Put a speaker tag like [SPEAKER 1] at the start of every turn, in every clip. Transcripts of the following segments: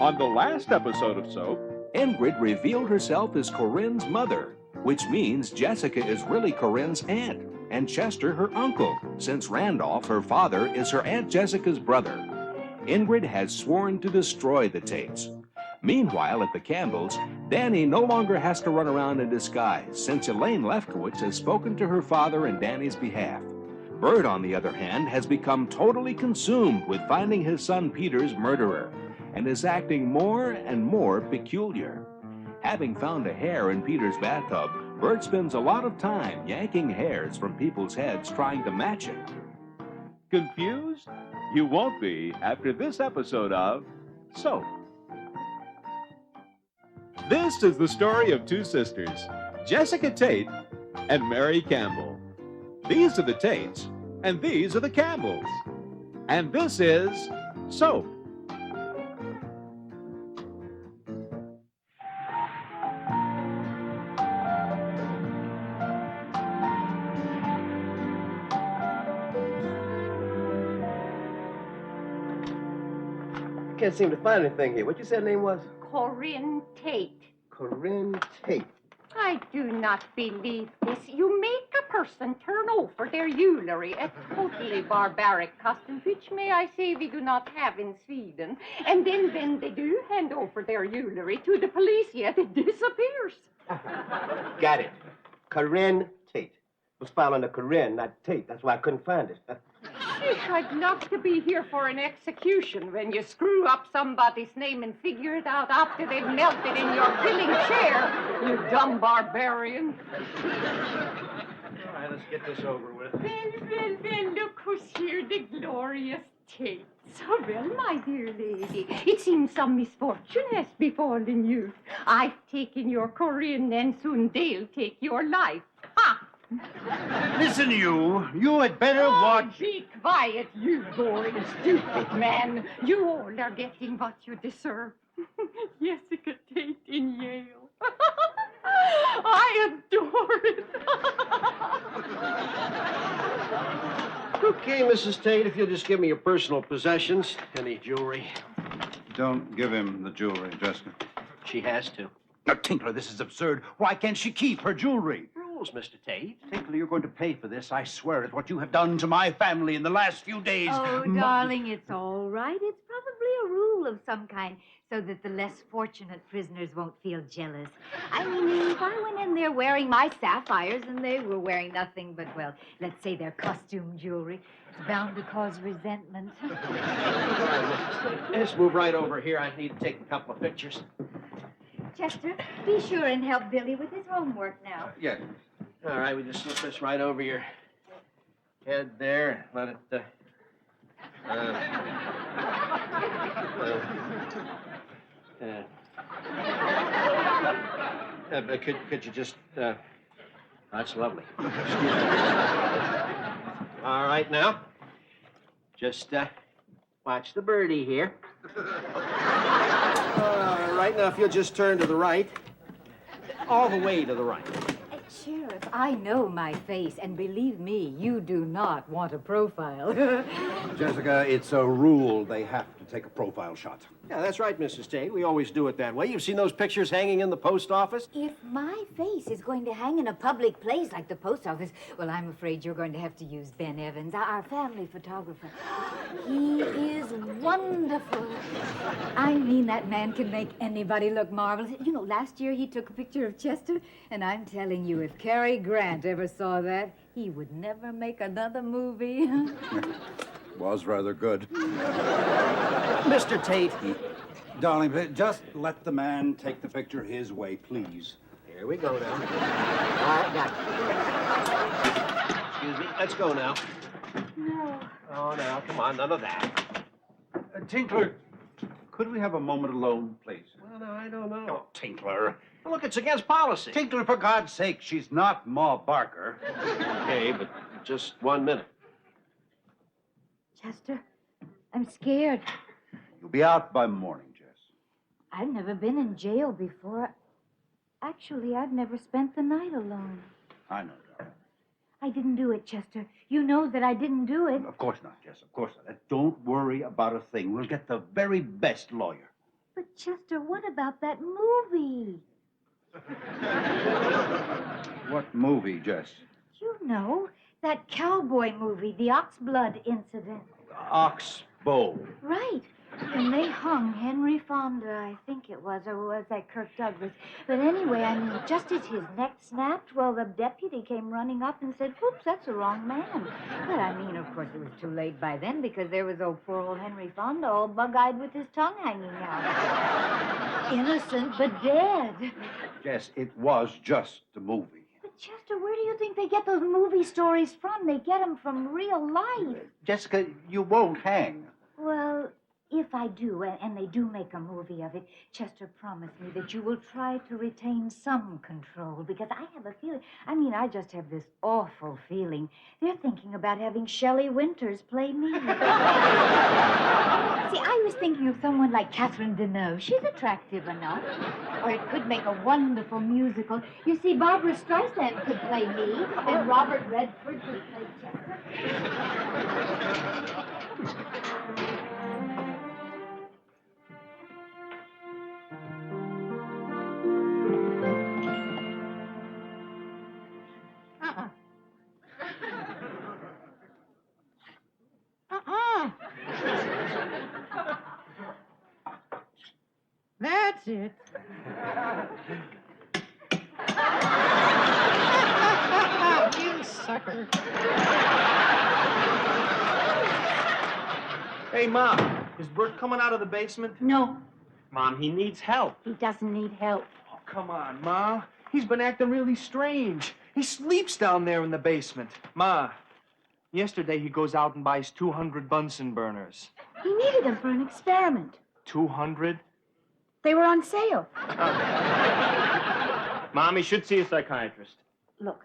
[SPEAKER 1] On the last episode of Soap,
[SPEAKER 2] Ingrid revealed herself as Corinne's mother, which means Jessica is really Corinne's aunt, and Chester her uncle, since Randolph, her father, is her Aunt Jessica's brother. Ingrid has sworn to destroy the Tates. Meanwhile, at the Campbells, Danny no longer has to run around in disguise, since Elaine Lefkowitz has spoken to her father in Danny's behalf. Burt, on the other hand, has become totally consumed with finding his son Peter's murderer, and is acting more and more peculiar. Having found a hair in Peter's bathtub, Burt spends a lot of time yanking hairs from people's heads trying to match it.
[SPEAKER 1] confused? You won't be after this episode of Soap. This is the story of two sisters, Jessica Tate and Mary Campbell. These are the Tates, and these are the Campbells. And this is Soap.
[SPEAKER 3] Can't seem to find anything here. What you said her name was?
[SPEAKER 4] Corinne Tate.
[SPEAKER 3] Corinne Tate.
[SPEAKER 4] I do not believe this. You make a person turn over their jewelry, a totally barbaric custom, which, may I say, we do not have in Sweden. And then when they do hand over their jewelry to the police, yet it disappears.
[SPEAKER 3] Got it. Corinne Tate. It was filed under Corinne, not Tate. That's why I couldn't find it.
[SPEAKER 4] I'd love to be here for an execution when you screw up somebody's name and figure it out after they've melted in your grilling chair, you dumb barbarian.
[SPEAKER 3] All right, let's get this over with.
[SPEAKER 4] Well, look who's here, the glorious Tate. So well, my dear lady, it seems some misfortune has befallen you. I've taken your Corinne, and soon they'll take your life. Ha!
[SPEAKER 5] Listen, you had better watch.
[SPEAKER 4] Be quiet, you boring, stupid man. You all are getting what you deserve. Jessica Tate in Yale. I adore it.
[SPEAKER 3] Okay, Mrs. Tate, if you'll just give me your personal possessions, any jewelry.
[SPEAKER 5] Don't give him the jewelry, Jessica.
[SPEAKER 3] She has to.
[SPEAKER 5] Now, Tinkler, this is absurd. Why can't she keep her jewelry?
[SPEAKER 3] Rules, Mr. Tate.
[SPEAKER 5] Tinkler, you're going to pay for this. I swear it. What you have done to my family in the last few days.
[SPEAKER 6] Oh, darling, it's all right. It's probably a rule of some kind so that the less fortunate prisoners won't feel jealous. I mean, if I went in there wearing my sapphires and they were wearing nothing but, well, let's say their costume jewelry, it's bound to cause resentment.
[SPEAKER 3] All right, Mrs. Tate. Let's move right over here. I need to take a couple of pictures.
[SPEAKER 6] Chester, be sure and help Billy with his homework now.
[SPEAKER 5] Yes.
[SPEAKER 3] All right, we just slip this right over your head there. Let it, could you just, that's lovely. All right, now, just, watch the birdie here. Right now, if you'll just turn to the right, all the way to the right.
[SPEAKER 6] Sheriff, I know my face, and believe me, you do not want a profile.
[SPEAKER 5] Jessica, it's a rule. They have to take a profile shot.
[SPEAKER 3] Yeah, that's right, Mrs. Tate. We always do it that way. You've seen those pictures hanging in the post office?
[SPEAKER 6] If my face is going to hang in a public place like the post office, well, I'm afraid you're going to have to use Ben Evans, our family photographer. He is wonderful. I mean, that man can make anybody look marvelous. You know, last year he took a picture of Chester, and I'm telling you, if Cary Grant ever saw that, he would never make another movie.
[SPEAKER 5] Was rather good.
[SPEAKER 3] Mr. Tate.
[SPEAKER 5] Darling, just let the man take the picture his way, please.
[SPEAKER 3] Here we go now. All right, got it. Excuse me. Let's go now.
[SPEAKER 6] No.
[SPEAKER 3] Oh, now, come on. None of that.
[SPEAKER 5] Tinkler, could we have a moment alone, please?
[SPEAKER 3] Well, no, I don't know.
[SPEAKER 5] Oh, Tinkler.
[SPEAKER 3] Look, it's against policy.
[SPEAKER 5] Tinkler, for God's sake, she's not Ma Barker.
[SPEAKER 3] Okay, but just 1 minute.
[SPEAKER 6] Chester, I'm scared.
[SPEAKER 5] You'll be out by morning, Jess.
[SPEAKER 6] I've never been in jail before. Actually, I've never spent the night alone.
[SPEAKER 5] I know, darling.
[SPEAKER 6] I didn't do it, Chester. You know that I didn't do it.
[SPEAKER 5] Of course not, Jess. Of course not. Don't worry about a thing. We'll get the very best lawyer.
[SPEAKER 6] But, Chester, what about that movie?
[SPEAKER 5] What movie, Jess?
[SPEAKER 6] You know, that cowboy movie, The Oxblood Incident.
[SPEAKER 3] Oxbow.
[SPEAKER 6] Right. And they hung Henry Fonda, I think it was, or was that Kirk Douglas? But anyway, I mean, just as his neck snapped, well, the deputy came running up and said, whoops, that's the wrong man. But I mean, of course, it was too late by then because there was poor old Henry Fonda all bug-eyed with his tongue hanging out. Innocent, but dead.
[SPEAKER 5] Jess, it was just a movie.
[SPEAKER 6] But, Chester, where do you think they get those movie stories from? They get them from real life.
[SPEAKER 5] Jessica, you won't hang.
[SPEAKER 6] Well, if I do, and they do make a movie of it, Chester, promise me that you will try to retain some control, because I have a feeling, I just have this awful feeling. They're thinking about having Shelley Winters play me. See, I was thinking of someone like Catherine Deneuve. She's attractive enough. Or it could make a wonderful musical. You see, Barbara Streisand could play me, and Robert Redford could play Chester.
[SPEAKER 4] That's it. You sucker.
[SPEAKER 7] Hey, Mom, is Burt coming out of the basement?
[SPEAKER 4] No,
[SPEAKER 7] Mom, he needs help.
[SPEAKER 4] he doesn't need help.
[SPEAKER 7] Oh, come on, Ma. He's been acting really strange. He sleeps down there in the basement. Ma, yesterday he goes out and buys 200 Bunsen burners.
[SPEAKER 8] He needed them for an experiment.
[SPEAKER 7] 200?
[SPEAKER 8] They were on sale.
[SPEAKER 7] Mom, he should see a psychiatrist.
[SPEAKER 8] Look,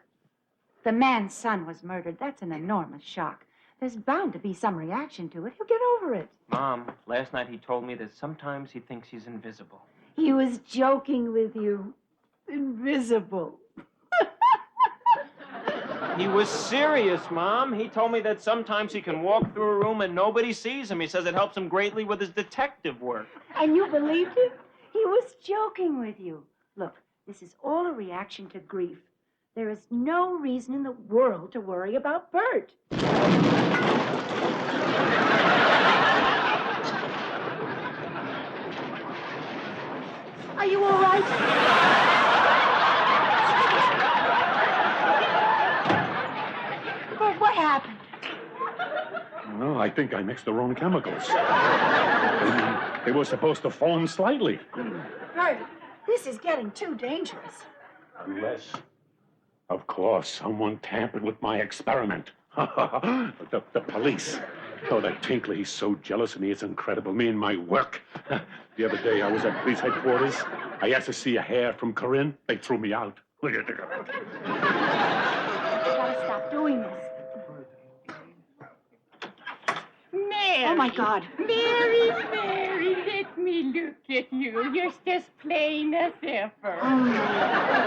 [SPEAKER 8] the man's son was murdered. That's an enormous shock. There's bound to be some reaction to it. He'll get over it.
[SPEAKER 7] Mom, last night he told me that sometimes he thinks he's invisible.
[SPEAKER 8] He was joking with you. Invisible.
[SPEAKER 7] He was serious, Mom. He told me that sometimes he can walk through a room and nobody sees him. He says it helps him greatly with his detective work.
[SPEAKER 8] And you believed him? He was joking with you. Look, this is all a reaction to grief. There is no reason in the world to worry about Burt. Are you all right? Burt, what happened?
[SPEAKER 9] No, I think I mixed the wrong chemicals. They were supposed to foam slightly.
[SPEAKER 8] Burt, this is getting too dangerous.
[SPEAKER 9] Unless, of course, someone tampered with my experiment. the police. Oh, that Tinkler, he's so jealous of me, it's incredible. Me and my work. The other day, I was at police headquarters. I asked to see a hair from Corinne. They threw me out. Look at
[SPEAKER 8] You gotta stop doing this.
[SPEAKER 4] Mary.
[SPEAKER 8] Oh, my God.
[SPEAKER 4] Mary, Mary, let me look at you. You're just plain as ever.
[SPEAKER 8] Oh, my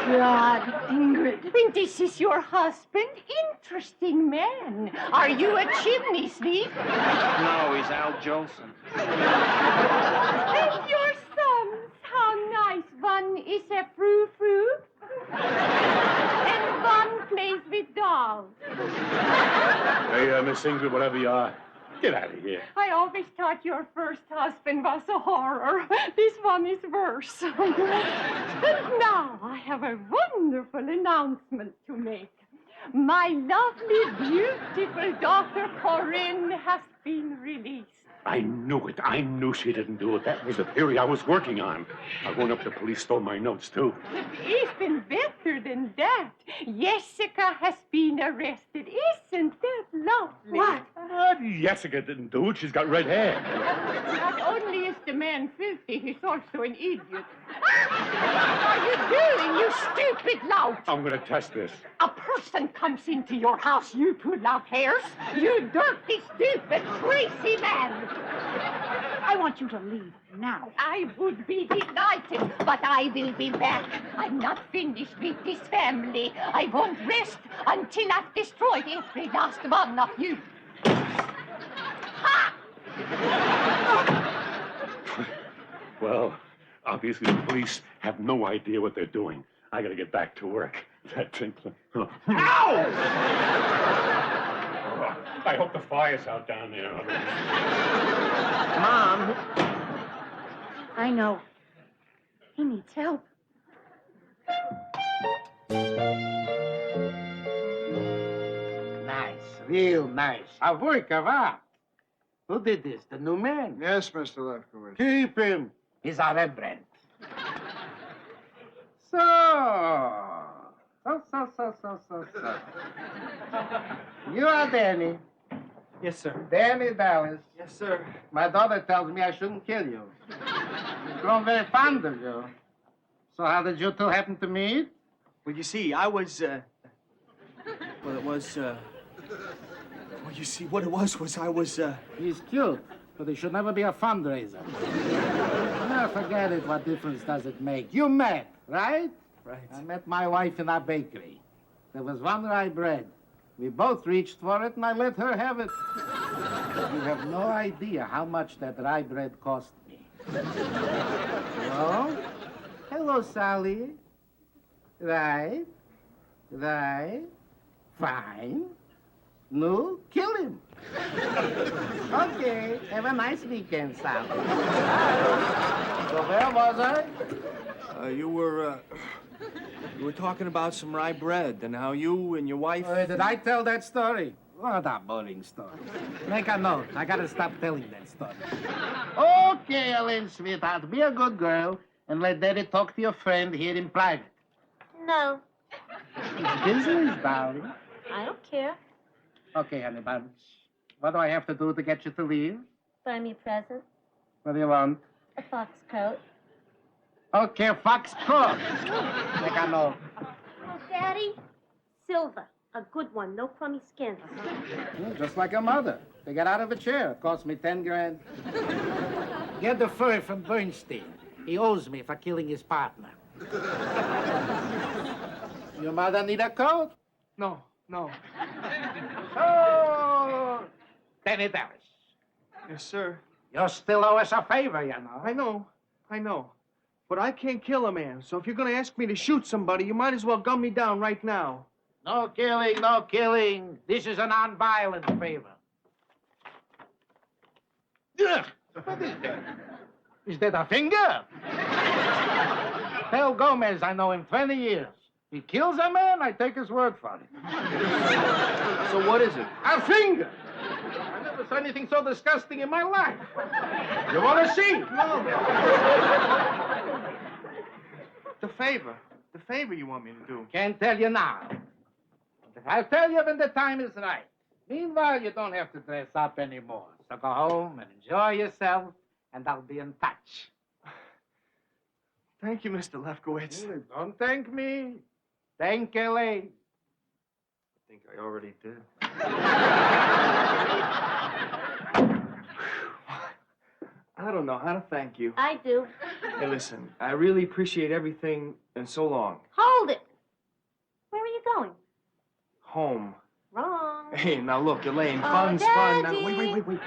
[SPEAKER 8] God. Ingrid.
[SPEAKER 4] And this is your husband? Interesting man. Are you a chimney sweep?
[SPEAKER 7] No, he's Al Jolson.
[SPEAKER 4] And your sons? How nice. One is a frou-frou. And one plays with dolls.
[SPEAKER 9] Hey, Miss Ingrid, whatever you are, get out of here.
[SPEAKER 4] I always thought your first husband was a horror. This one is worse. And now I have a wonderful announcement to make. My lovely, beautiful daughter Corinne has been released.
[SPEAKER 9] I knew it. I knew she didn't do it. That was the theory I was working on. I went up to police, stole my notes, too.
[SPEAKER 4] But even better than that, Jessica has been arrested. Isn't that lovely?
[SPEAKER 8] What?
[SPEAKER 9] Jessica didn't do it. She's got red hair.
[SPEAKER 4] Not only is the man filthy, he's also an idiot. What are you doing, you stupid lout?
[SPEAKER 9] I'm going to test this.
[SPEAKER 4] A person comes into your house, you pull out hairs. You dirty, stupid, crazy man.
[SPEAKER 8] I want you to leave now.
[SPEAKER 4] I would be delighted, but I will be back. I'm not finished with this family. I won't rest until I've destroyed every last one of you. Ha!
[SPEAKER 9] Well, obviously the police have no idea what they're doing. I gotta get back to work. That tinkler. Huh. Ow! Oh, I hope the fire's out down there.
[SPEAKER 8] Mom. I know. He needs help.
[SPEAKER 3] Nice, real nice. A work of art. Who did this? The new man?
[SPEAKER 5] Yes, Mr. Lefkowitz.
[SPEAKER 3] Keep him. He's a Rembrandt. So. You are Danny.
[SPEAKER 7] Yes, sir.
[SPEAKER 3] Danny Dallas.
[SPEAKER 7] Yes, sir.
[SPEAKER 3] My daughter tells me I shouldn't kill you. She's grown very fond of you. So how did you two happen to meet?
[SPEAKER 7] Well, you see, I was, well, it was, well, you see, what it was I was,
[SPEAKER 3] He's cute, but he should never be a fundraiser. No, forget it. What difference does it make? You met, right?
[SPEAKER 7] Right.
[SPEAKER 3] I met my wife in our bakery. There was one rye bread. We both reached for it, and I let her have it. You have no idea how much that rye bread cost me. Hello? Hello, Sally. Right. Fine. No, kill him. Okay, have a nice weekend, Sally. So where was I?
[SPEAKER 7] you were talking about some rye bread and how you and your wife...
[SPEAKER 3] Did I tell that story? What a boring story. Make a note. I gotta stop telling that story. Okay, Ellen, sweetheart, be a good girl and let Daddy talk to your friend here in private.
[SPEAKER 10] No,
[SPEAKER 3] It's business, darling.
[SPEAKER 10] I don't care.
[SPEAKER 3] Okay, honey buns. What do I have to do to get you to leave?
[SPEAKER 10] Buy me a present.
[SPEAKER 3] What do you want?
[SPEAKER 10] A fox coat.
[SPEAKER 3] Okay, fox coat. Make a note.
[SPEAKER 10] Oh, Daddy. Silver. A good one. No crummy skins.
[SPEAKER 3] Just like your mother. They got out of a chair. It cost me 10 grand. Get the fur from Bernstein. He owes me for killing his partner. Your mother need a coat?
[SPEAKER 7] No.
[SPEAKER 3] Oh, Danny Dallas.
[SPEAKER 7] Yes, sir.
[SPEAKER 3] You still owe us a favor, you know.
[SPEAKER 7] I know. But I can't kill a man, so if you're gonna ask me to shoot somebody, you might as well gun me down right now.
[SPEAKER 3] No killing, no killing. This is a non-violent favor. Ugh. What is that? Is that a finger? Tell Gomez I know him 20 years. He kills a man, I take his word for it.
[SPEAKER 7] So what is it?
[SPEAKER 3] A finger! I never saw anything so disgusting in my life. You want to see? No.
[SPEAKER 7] The favor you want me to do.
[SPEAKER 3] Can't tell you now. I'll tell you when the time is right. Meanwhile, you don't have to dress up anymore. So go home and enjoy yourself, and I'll be in touch.
[SPEAKER 7] Thank you, Mr. Lefkowitz.
[SPEAKER 3] Don't thank me. Thank Ellie.
[SPEAKER 7] I think I already did. I don't know how to thank you.
[SPEAKER 10] I do.
[SPEAKER 7] Hey, listen, I really appreciate everything, and so long.
[SPEAKER 10] Hold it. Where are you going?
[SPEAKER 7] Home.
[SPEAKER 10] Wrong.
[SPEAKER 7] Hey, now look, Elaine,
[SPEAKER 10] Oh,
[SPEAKER 7] fun's fun. Now,
[SPEAKER 10] Daddy.
[SPEAKER 7] wait.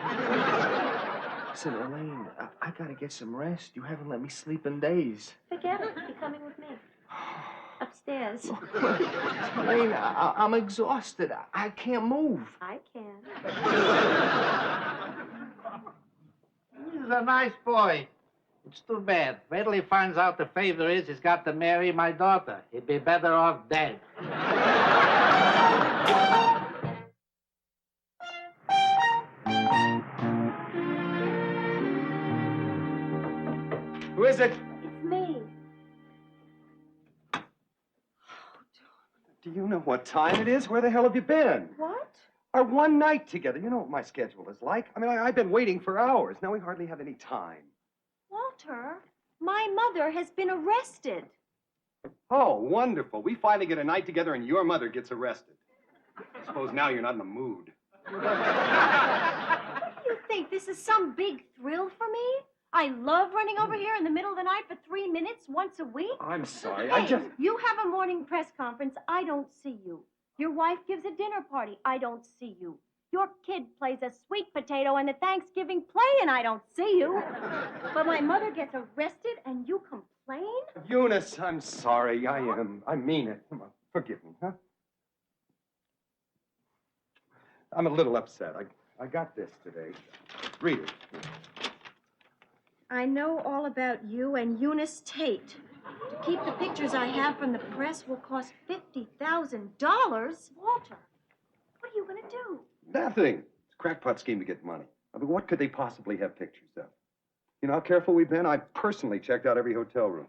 [SPEAKER 7] Listen, Elaine, I gotta get some rest. You haven't let me sleep in days.
[SPEAKER 10] Forget it. You're coming with me. Upstairs.
[SPEAKER 7] Elaine, I'm exhausted. I can't move.
[SPEAKER 10] I can.
[SPEAKER 3] He's a nice boy. It's too bad. Wait till he finds out the favor is he's got to marry my daughter. He'd be better off dead.
[SPEAKER 7] Who is it?
[SPEAKER 10] It's me.
[SPEAKER 11] Do you know what time it is? Where the hell have you been?
[SPEAKER 10] What?
[SPEAKER 11] Our one night together. You know what my schedule is like. I mean, I've been waiting for hours. Now we hardly have any time.
[SPEAKER 10] Walter, my mother has been arrested.
[SPEAKER 11] Oh, wonderful. We finally get a night together and your mother gets arrested. I suppose now you're not in the mood.
[SPEAKER 10] You think this is some big thrill for me? I love running over here in the middle of the night for 3 minutes once a week.
[SPEAKER 11] I'm sorry.
[SPEAKER 10] Hey, you have a morning press conference. I don't see you. Your wife gives a dinner party. I don't see you. Your kid plays a sweet potato in the Thanksgiving play, and I don't see you. But my mother gets arrested, and you complain?
[SPEAKER 11] Eunice, I'm sorry. I mean it. Come on, forgive me, huh? I'm a little upset. I got this today. Read it.
[SPEAKER 10] I know all about you and Eunice Tate. To keep the pictures I have from the press will cost $50,000. Walter, what are you going to do?
[SPEAKER 11] Nothing. It's a crackpot scheme to get money. I mean, what could they possibly have pictures of? You know how careful we've been? I personally checked out every hotel room.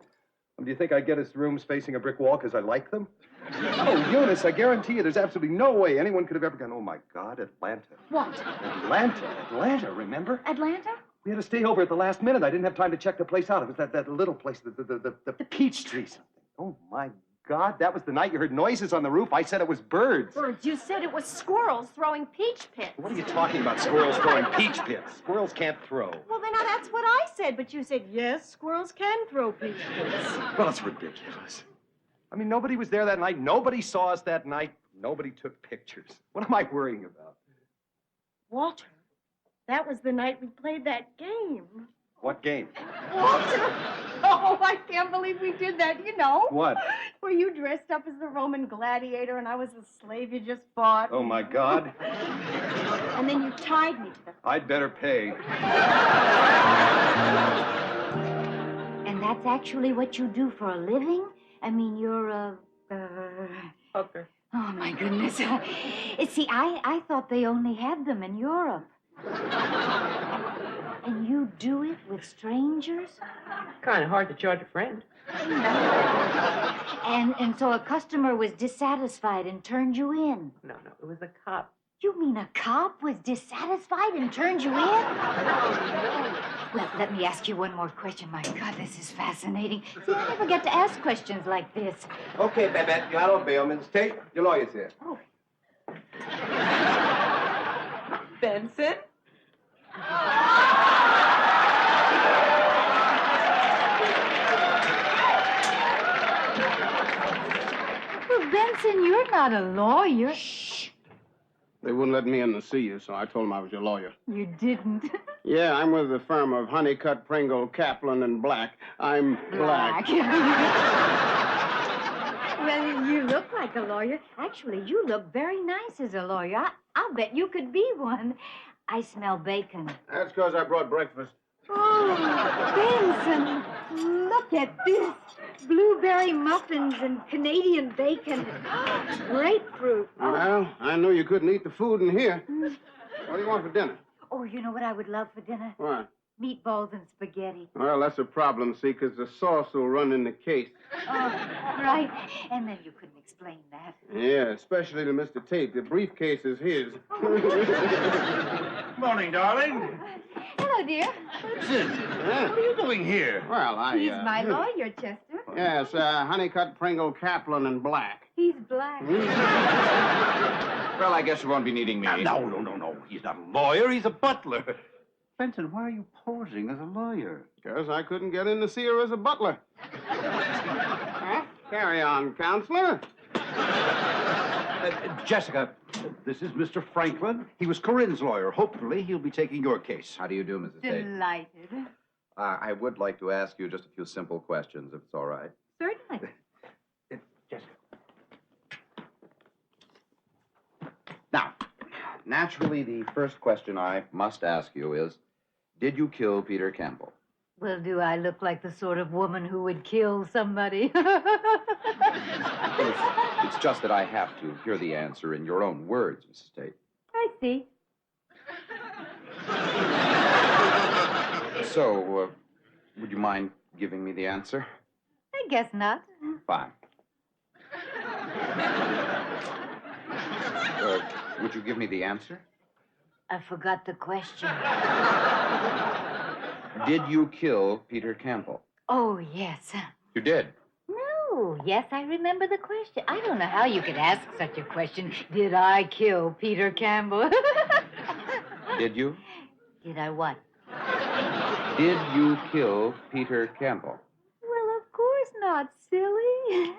[SPEAKER 11] Do you think I get us rooms facing a brick wall because I like them? Oh, Eunice, I guarantee you there's absolutely no way anyone could have ever gone, oh, my God, Atlanta.
[SPEAKER 10] What?
[SPEAKER 11] Atlanta, remember?
[SPEAKER 10] Atlanta?
[SPEAKER 11] We had to stay over at the last minute. I didn't have time to check the place out. It was that little place, the Peachtree something. Oh, my God, that was the night you heard noises on the roof. I said it was birds.
[SPEAKER 10] Birds, you said it was squirrels throwing peach pits.
[SPEAKER 11] What are you talking about, squirrels throwing peach pits? Squirrels can't throw.
[SPEAKER 10] Well, then that's what I said, but you said, yes, squirrels can throw peach pits.
[SPEAKER 11] Well, it's ridiculous. I mean, nobody was there that night. Nobody saw us that night. Nobody took pictures. What am I worrying about?
[SPEAKER 10] Walter, that was the night we played that game.
[SPEAKER 11] What game?
[SPEAKER 10] Walter! Oh, I can't believe we did that, you know.
[SPEAKER 11] What?
[SPEAKER 10] Were you dressed up as the Roman gladiator and I was the slave you just fought?
[SPEAKER 11] Oh, my God.
[SPEAKER 10] And then you tied me to the...
[SPEAKER 11] I'd better pay.
[SPEAKER 6] And that's actually what you do for a living? I mean, you're a...
[SPEAKER 7] Okay.
[SPEAKER 6] Oh, my goodness. See, I thought they only had them in Europe. And you do it with strangers?
[SPEAKER 7] Kind of hard to charge a friend.
[SPEAKER 6] And so a customer was dissatisfied and turned you in?
[SPEAKER 7] No, it was a cop.
[SPEAKER 6] You mean a cop was dissatisfied and turned you in? Well, let me ask you one more question. My God, this is fascinating. See, I never get to ask questions like this.
[SPEAKER 12] Okay, Babette, you are on bail. Mrs. Tate, your lawyer's here.
[SPEAKER 6] Oh.
[SPEAKER 7] Benson?
[SPEAKER 6] Well, Benson, you're not a lawyer.
[SPEAKER 12] Shh. They wouldn't let me in to see you, so I told them I was your lawyer.
[SPEAKER 6] You didn't.
[SPEAKER 12] Yeah, I'm with the firm of Honeycutt, Pringle, Kaplan, and Black. I'm black.
[SPEAKER 6] Well, you look like a lawyer. Actually, you look very nice as a lawyer. I'll bet you could be one. I smell bacon.
[SPEAKER 12] That's because I brought breakfast.
[SPEAKER 6] Oh, Benson, look at this. Blueberry muffins and Canadian bacon. Grapefruit. Oh.
[SPEAKER 12] Well, I knew you couldn't eat the food in here. What do you want for dinner?
[SPEAKER 6] Oh, you know what I would love for dinner?
[SPEAKER 12] What?
[SPEAKER 6] Meatballs and spaghetti.
[SPEAKER 12] Well, that's a problem, see, because the sauce will run in the case.
[SPEAKER 6] Oh, right. And then you couldn't explain that.
[SPEAKER 12] Yeah, especially to Mr. Tate. The briefcase is his.
[SPEAKER 13] Morning, darling.
[SPEAKER 6] Hello, dear.
[SPEAKER 13] Benson, what are you doing here?
[SPEAKER 12] Well,
[SPEAKER 6] He's my lawyer, Chester.
[SPEAKER 12] Yes, Honeycutt, Pringle, Kaplan, and Black.
[SPEAKER 6] He's black.
[SPEAKER 13] Well, I guess you won't be needing me. No. He's not a lawyer. He's a butler. Benson, why are you posing as a lawyer?
[SPEAKER 12] Because I couldn't get in to see her as a butler. Carry on, counselor.
[SPEAKER 5] Jessica, this is Mr. Franklin. He was Corinne's lawyer. Hopefully, he'll be taking your case.
[SPEAKER 14] How do you do, Mrs. Tate?
[SPEAKER 6] Delighted.
[SPEAKER 14] I would like to ask you just a few simple questions, if it's all right.
[SPEAKER 6] Certainly.
[SPEAKER 5] Jessica.
[SPEAKER 14] Now, naturally, the first question I must ask you is, did you kill Peter Campbell?
[SPEAKER 6] Well, do I look like the sort of woman who would kill somebody?
[SPEAKER 14] It's just that I have to hear the answer in your own words, Mrs. Tate.
[SPEAKER 6] I see.
[SPEAKER 14] So, would you mind giving me the answer?
[SPEAKER 6] I guess not.
[SPEAKER 14] Fine. Would you give me the answer?
[SPEAKER 6] I forgot the question.
[SPEAKER 14] Did you kill Peter Campbell?
[SPEAKER 6] Oh, yes.
[SPEAKER 14] You did?
[SPEAKER 6] No, yes, I remember the question. I don't know how you could ask such a question. Did I kill Peter Campbell?
[SPEAKER 14] Did you?
[SPEAKER 6] Did I what?
[SPEAKER 14] Did you kill Peter Campbell?
[SPEAKER 6] Well, of course not, silly.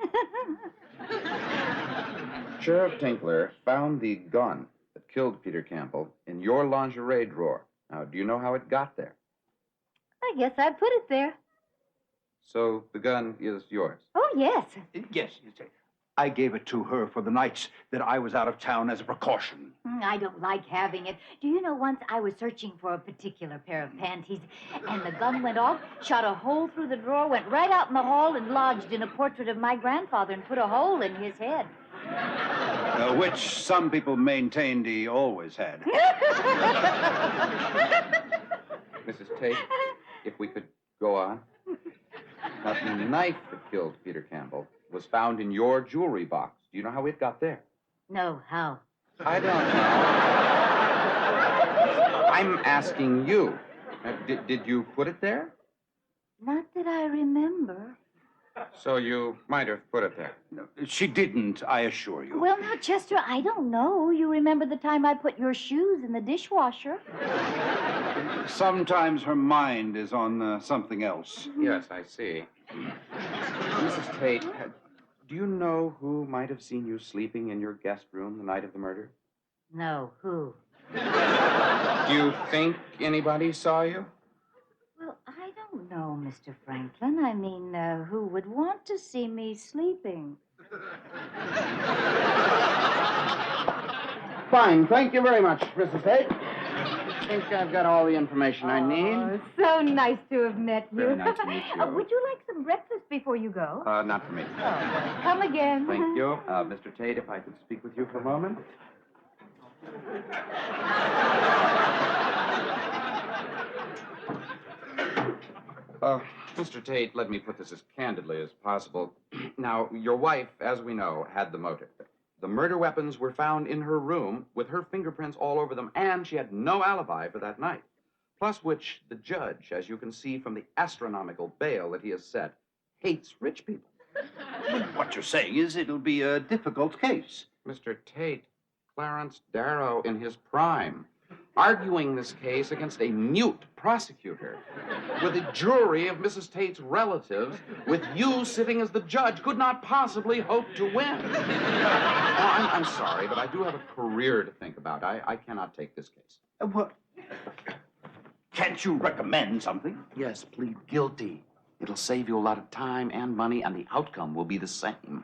[SPEAKER 14] Sheriff Tinkler found the gun that killed Peter Campbell in your lingerie drawer. Now, do you know how it got there?
[SPEAKER 6] I guess I put it there.
[SPEAKER 14] So the gun is yours?
[SPEAKER 6] Oh, yes.
[SPEAKER 5] Yes, I gave it to her for the nights that I was out of town as a precaution.
[SPEAKER 6] I don't like having it. Do you know, once I was searching for a particular pair of panties, and the gun went off, shot a hole through the drawer, went right out in the hall, and lodged in a portrait of my grandfather and put a hole in his head.
[SPEAKER 5] Which some people maintained he always had.
[SPEAKER 14] Mrs. Tate, if we could go on. Now, the knife that killed Peter Campbell was found in your jewelry box. Do you know how it got there?
[SPEAKER 6] No, how?
[SPEAKER 14] I don't know. I'm asking you. Did you put it there?
[SPEAKER 6] Not that I remember.
[SPEAKER 14] So you might have put it there.
[SPEAKER 5] No, she didn't, I assure you.
[SPEAKER 6] Well, now, Chester, I don't know. You remember the time I put your shoes in the dishwasher?
[SPEAKER 5] Sometimes her mind is on something else.
[SPEAKER 14] Yes, I see. Mrs. Tate, do you know who might have seen you sleeping in your guest room the night of the murder?
[SPEAKER 6] No, who?
[SPEAKER 14] Do you think anybody saw you?
[SPEAKER 6] Well, I don't know, Mr. Franklin. I mean, who would want to see me sleeping?
[SPEAKER 12] Fine. Thank you very much, Mrs. Tate. I think I've got all the information I need.
[SPEAKER 6] Oh, so nice to have met you.
[SPEAKER 14] Very nice to meet you.
[SPEAKER 6] Would you like some breakfast before you go?
[SPEAKER 14] Not for me.
[SPEAKER 6] Oh, come again.
[SPEAKER 14] Thank you. Mr. Tate, if I could speak with you for a moment. Mr. Tate, let me put this as candidly as possible. Now, your wife, as we know, had the motive. The murder weapons were found in her room with her fingerprints all over them, and she had no alibi for that night. Plus which the judge, as you can see from the astronomical bail that he has set, hates rich people.
[SPEAKER 5] Well, what you're saying is it'll be a difficult case.
[SPEAKER 14] Mr. Tate, Clarence Darrow in his prime, arguing this case against a mute prosecutor, with a jury of Mrs. Tate's relatives, with you sitting as the judge, could not possibly hope to win. Now, I'm sorry, but I do have a career to think about. I cannot take this case.
[SPEAKER 5] What? Can't you recommend something?
[SPEAKER 14] Yes, plead guilty. It'll save you a lot of time and money, and the outcome will be the same. I'm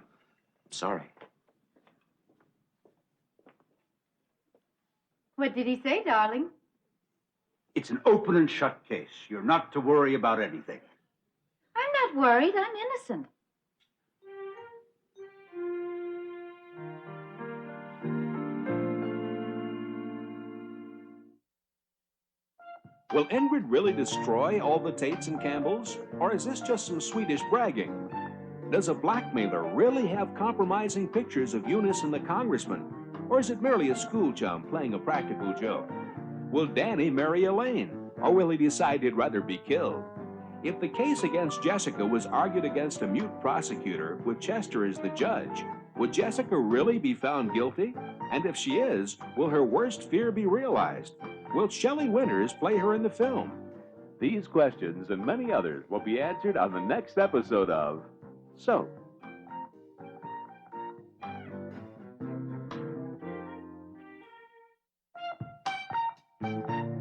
[SPEAKER 14] sorry.
[SPEAKER 6] What did he say, darling?
[SPEAKER 5] It's an open and shut case. You're not to worry about anything.
[SPEAKER 6] I'm not worried. I'm innocent.
[SPEAKER 2] Will Ingrid really destroy all the Tates and Campbells? Or is this just some Swedish bragging? Does a blackmailer really have compromising pictures of Eunice and the congressman? Or is it merely a school chum playing a practical joke? Will Danny marry Elaine? Or will he decide he'd rather be killed? If the case against Jessica was argued against a mute prosecutor with Chester as the judge, would Jessica really be found guilty? And if she is, will her worst fear be realized? Will Shelley Winters play her in the film?
[SPEAKER 1] These questions and many others will be answered on the next episode of Soap.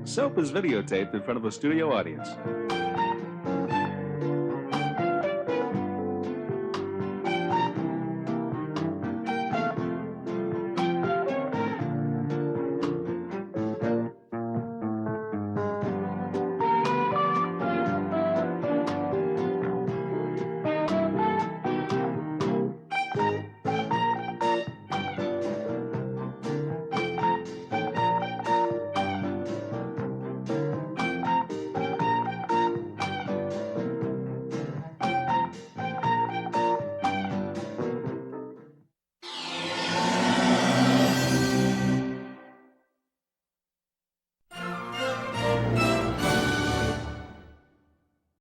[SPEAKER 2] Soap is videotaped in front of a studio audience.